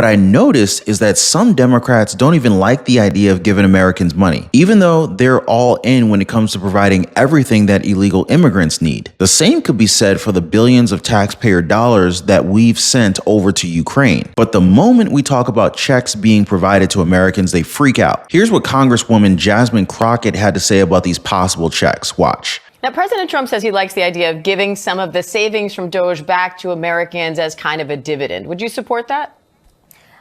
What I noticed is that some Democrats don't even like the idea of giving Americans money, even though they're all in when it comes to providing everything that illegal immigrants need. The same could be said for the billions of taxpayer dollars that we've sent over to Ukraine. But the moment we talk about checks being provided to Americans, they freak out. Here's what Congresswoman Jasmine Crockett had to say about these possible checks. Watch. Now, President Trump says he likes the idea of giving some of the savings from Doge back to Americans as kind of a dividend. Would you support that?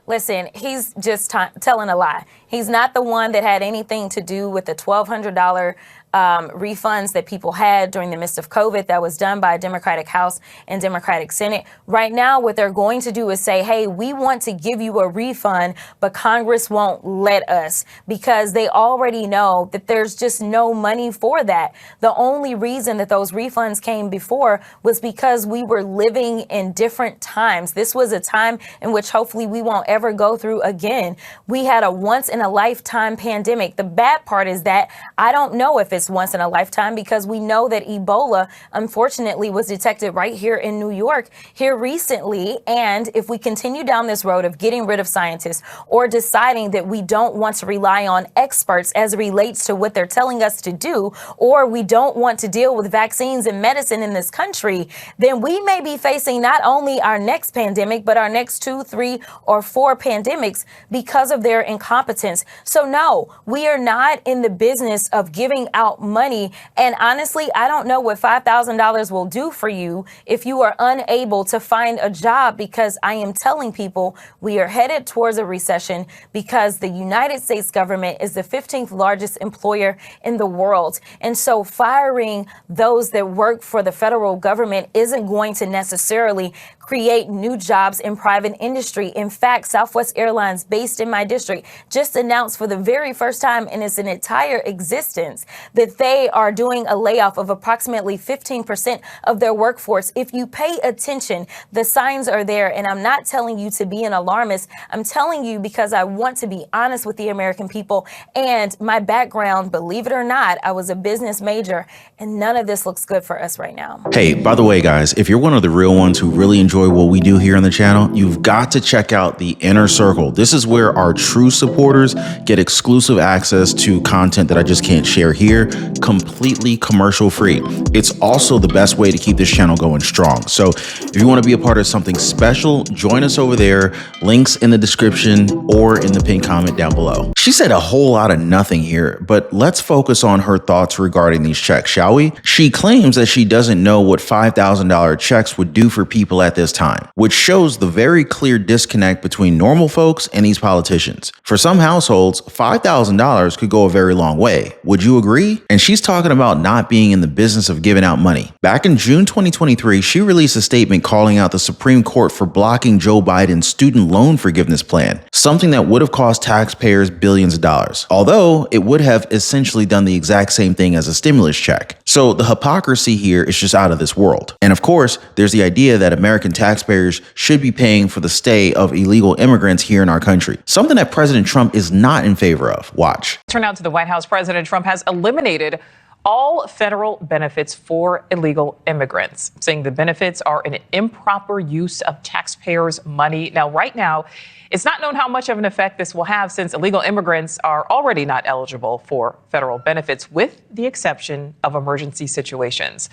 Listen, he's just telling a lie. He's not the one that had anything to do with the $1,200 refunds that people had during the midst of COVID. That was done by a Democratic House and Democratic Senate. Right now, what they're going to do is say, hey, we want to give you a refund, but Congress won't let us, because they already know that there's just no money for that. The only reason that those refunds came before was because we were living in different times. This was a time in which hopefully we won't ever go through again. We had a once in a lifetime pandemic. The bad part is that I don't know if it's once in a lifetime, because we know that Ebola, unfortunately, was detected right here in New York here recently. And if we continue down this road of getting rid of scientists or deciding that we don't want to rely on experts as it relates to what they're telling us to do, or we don't want to deal with vaccines and medicine in this country, then we may be facing not only our next pandemic, but our next 2, 3, or 4 pandemics because of their incompetence. So no, we are not in the business of giving out money. And honestly, I don't know what $5,000 will do for you if you are unable to find a job, because I am telling people we are headed towards a recession because the United States government is the 15th largest employer in the world. And so firing those that work for the federal government isn't going to necessarily create new jobs in private industry. In fact, Southwest Airlines, based in my district, just announced for the very first time in its entire existence that they are doing a layoff of approximately 15% of their workforce. If you pay attention, the signs are there. And I'm not telling you to be an alarmist. I'm telling you because I want to be honest with the American people. And my background, believe it or not, I was a business major, and none of this looks good for us right now. Hey, by the way, guys, if you're one of the real ones who really enjoy what we do here on the channel, you've got to check out the Inner Circle. This is where our true supporters get exclusive access to content that I just can't share here, completely commercial free. It's also the best way to keep this channel going strong. So if you want to be a part of something special, join us over there. Links in the description or in the pinned comment down below. She said a whole lot of nothing here, but let's focus on her thoughts regarding these checks, shall we? She claims that she doesn't know what $5,000 checks would do for people at this time, which shows the very clear disconnect between normal folks and these politicians. For some households, $5,000 could go a very long way. Would you agree? And she's talking about not being in the business of giving out money. Back in June 2023, she released a statement calling out the Supreme Court for blocking Joe Biden's student loan forgiveness plan, something that would have cost taxpayers billions of dollars, although it would have essentially done the exact same thing as a stimulus check. So the hypocrisy here is just out of this world. And of course, there's the idea that American taxpayers should be paying for the stay of illegal immigrants here in our country, something that President Trump is not in favor of. Watch. Turn out to the White House, President Trump has eliminated all federal benefits for illegal immigrants, saying the benefits are an improper use of taxpayers' money. Now, right now, it's not known how much of an effect this will have, since illegal immigrants are already not eligible for federal benefits, with the exception of emergency situations.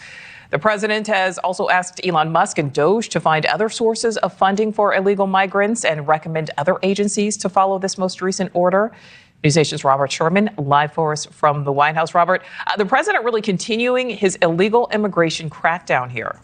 The president has also asked Elon Musk and Doge to find other sources of funding for illegal migrants and recommend other agencies to follow this most recent order. News Nation's Robert Sherman, live for us from the White House. Robert, the president really continuing his illegal immigration crackdown here.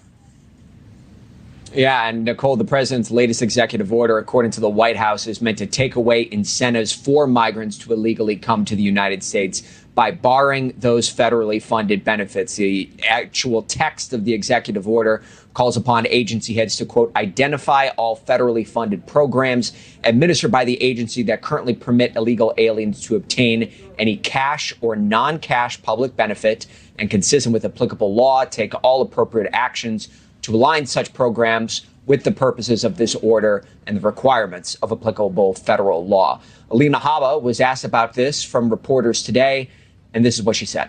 Yeah, and Nicole, the president's latest executive order, according to the White House, is meant to take away incentives for migrants to illegally come to the United States by barring those federally funded benefits. The actual text of the executive order calls upon agency heads to, quote, identify all federally funded programs administered by the agency that currently permit illegal aliens to obtain any cash or non-cash public benefit, and consistent with applicable law, take all appropriate actions to align such programs with the purposes of this order and the requirements of applicable federal law. Alina Habba was asked about this from reporters today, and this is what she said.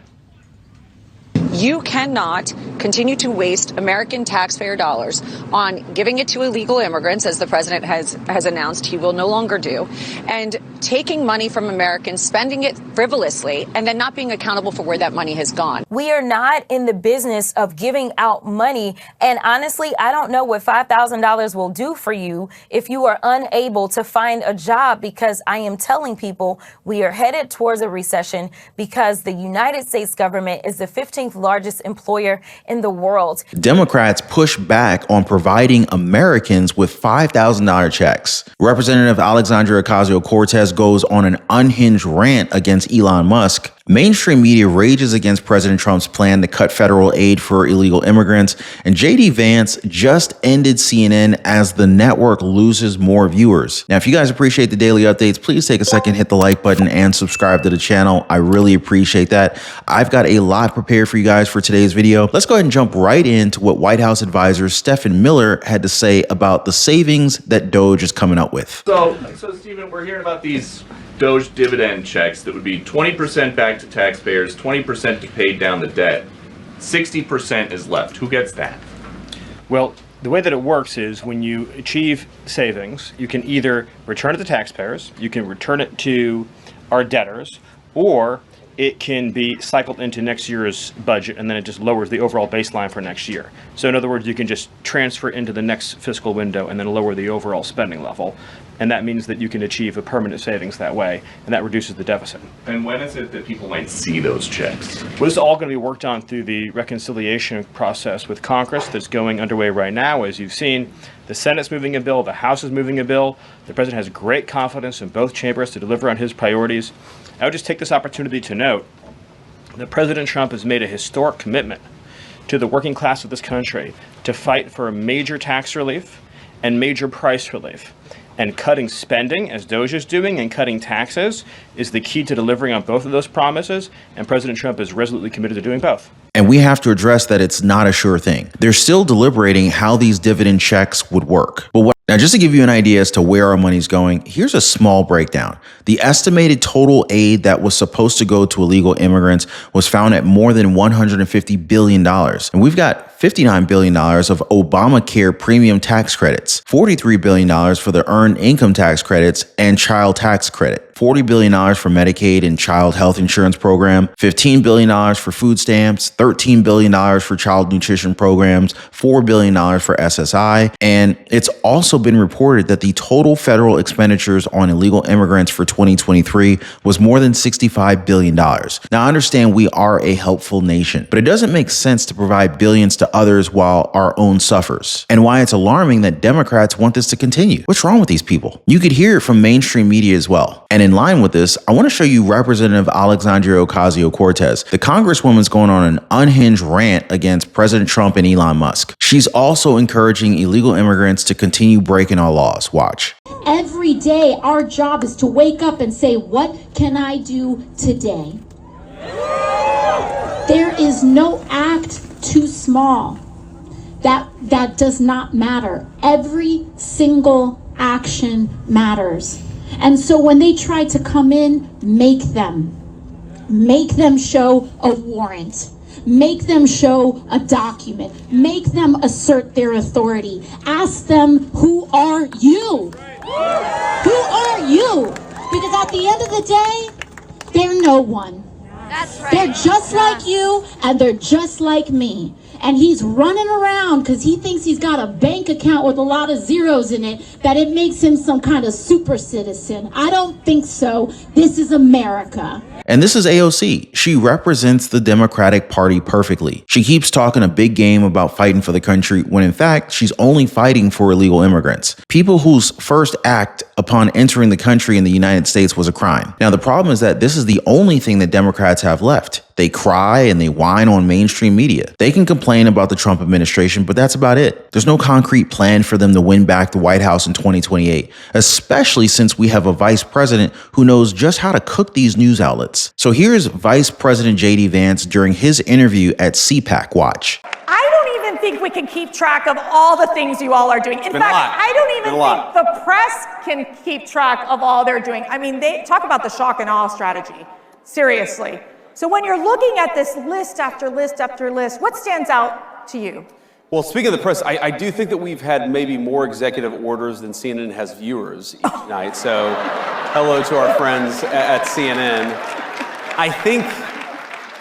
You cannot continue to waste American taxpayer dollars on giving it to illegal immigrants, as the president has announced he will no longer do, and taking money from Americans, spending it frivolously, and then not being accountable for where that money has gone. We are not in the business of giving out money. And honestly, I don't know what $5,000 will do for you if you are unable to find a job, because I am telling people we are headed towards a recession because the United States government is the 15th largest employer in the world. Democrats push back on providing Americans with $5,000 checks. Representative Alexandria Ocasio-Cortez goes on an unhinged rant against Elon Musk. Mainstream media rages against President Trump's plan to cut federal aid for illegal immigrants, and JD Vance just ended CNN as the network loses more viewers. Now, if you guys appreciate the daily updates, please take a second, hit the like button, and subscribe to the channel. I really appreciate that. I've got a lot prepared for you guys for today's video. Let's go ahead and jump right into what White House advisor Stephen Miller had to say about the savings that Doge is coming up with. So Stephen, we're hearing about these Doge dividend checks that would be 20% back to taxpayers, 20% to pay down the debt, 60% is left. Who gets that? Well, the way that it works is when you achieve savings, you can either return it to taxpayers, you can return it to our debtors, or it can be cycled into next year's budget, and then it just lowers the overall baseline for next year. So in other words, you can just transfer into the next fiscal window and then lower the overall spending level. And that means that you can achieve a permanent savings that way, and that reduces the deficit. And when is it that people might see those checks? Well, this is all going to be worked on through the reconciliation process with Congress that's going underway right now. As you've seen, the Senate's moving a bill, the House is moving a bill. The president has great confidence in both chambers to deliver on his priorities. I would just take this opportunity to note that President Trump has made a historic commitment to the working class of this country to fight for major tax relief and major price relief. And cutting spending, as Doge is doing, and cutting taxes is the key to delivering on both of those promises, and President Trump is resolutely committed to doing both. And we have to address that it's not a sure thing. They're still deliberating how these dividend checks would work. But now, just to give you an idea as to where our money's going, here's a small breakdown. The estimated total aid that was supposed to go to illegal immigrants was found at more than $150 billion. And we've got $59 billion of Obamacare premium tax credits, $43 billion for the earned income tax credits and child tax credit, $40 billion for Medicaid and child health insurance program, $15 billion for food stamps, $13 billion for child nutrition programs, $4 billion for SSI. And it's also been reported that the total federal expenditures on illegal immigrants for 2023 was more than $65 billion. Now, I understand we are a helpful nation, but it doesn't make sense to provide billions to others while our own suffers. And why it's alarming that Democrats want this to continue. What's wrong with these people? You could hear it from mainstream media as well. And in line with this, I want to show you Representative Alexandria Ocasio-Cortez. The Congresswoman's going on an unhinged rant against President Trump and Elon Musk. She's also encouraging illegal immigrants to continue breaking our laws. Watch. Every day, our job is to wake up and say, what can I do today? There is no act too small. That does not matter. Every single action matters. And so when they try to come in, make them show a warrant. Make them show a document. Make them assert their authority. Ask them, who are you? Who are you? Because at the end of the day, they're no one. That's right. They're just like you, and they're just like me. And he's running around because he thinks he's got a bank account with a lot of zeros in it, that it makes him some kind of super citizen. I don't think so. This is America. And this is AOC. She represents the Democratic Party perfectly. She keeps talking a big game about fighting for the country when in fact, she's only fighting for illegal immigrants. People whose first act upon entering the country in the United States was a crime. Now, the problem is that this is the only thing that Democrats have left. They cry and they whine on mainstream media. They can complain about the Trump administration, but that's about it. There's no concrete plan for them to win back the White House in 2028, especially since we have a vice president who knows just how to cook these news outlets. So here's Vice President JD Vance during his interview at CPAC. Watch. I don't even think we can keep track of all the things you all are doing. In fact, I don't even think the press can keep track of all they're doing. I mean, they talk about the shock and awe strategy. Seriously. So when you're looking at this list after list after list, what stands out to you. Well, speaking of the press, I do think that we've had maybe more executive orders than CNN has viewers each night. So hello to our friends at CNN.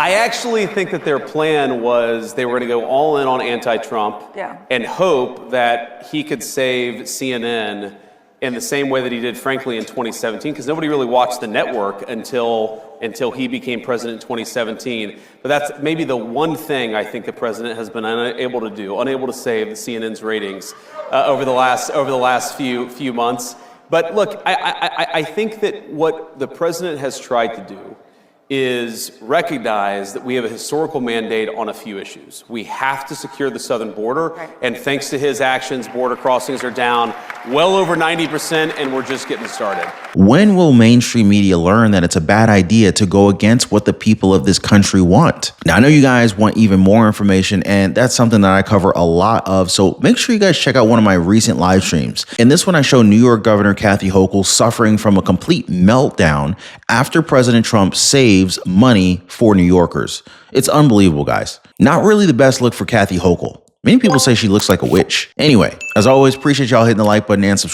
I actually think that their plan was they were going to go all in on anti-Trump and hope that he could save CNN in the same way that he did, frankly, in 2017, because nobody really watched the network until he became president in 2017. But that's maybe the one thing I think the president has been unable to save the CNN's ratings over the last few months. But look, I think that what the president has tried to do is recognize that we have a historical mandate on a few issues. We have to secure the southern border, and thanks to his actions, border crossings are down well over 90%, and we're just getting started. When will mainstream media learn that it's a bad idea to go against what the people of this country want? Now, I know you guys want even more information, and that's something that I cover a lot of, so make sure you guys check out one of my recent live streams. In this one, I show New York Governor Kathy Hochul suffering from a complete meltdown after President Trump saves money for New Yorkers. It's unbelievable, guys. Not really the best look for Kathy Hochul. Many people say she looks like a witch. Anyway, as always, appreciate y'all hitting the like button and subscribe.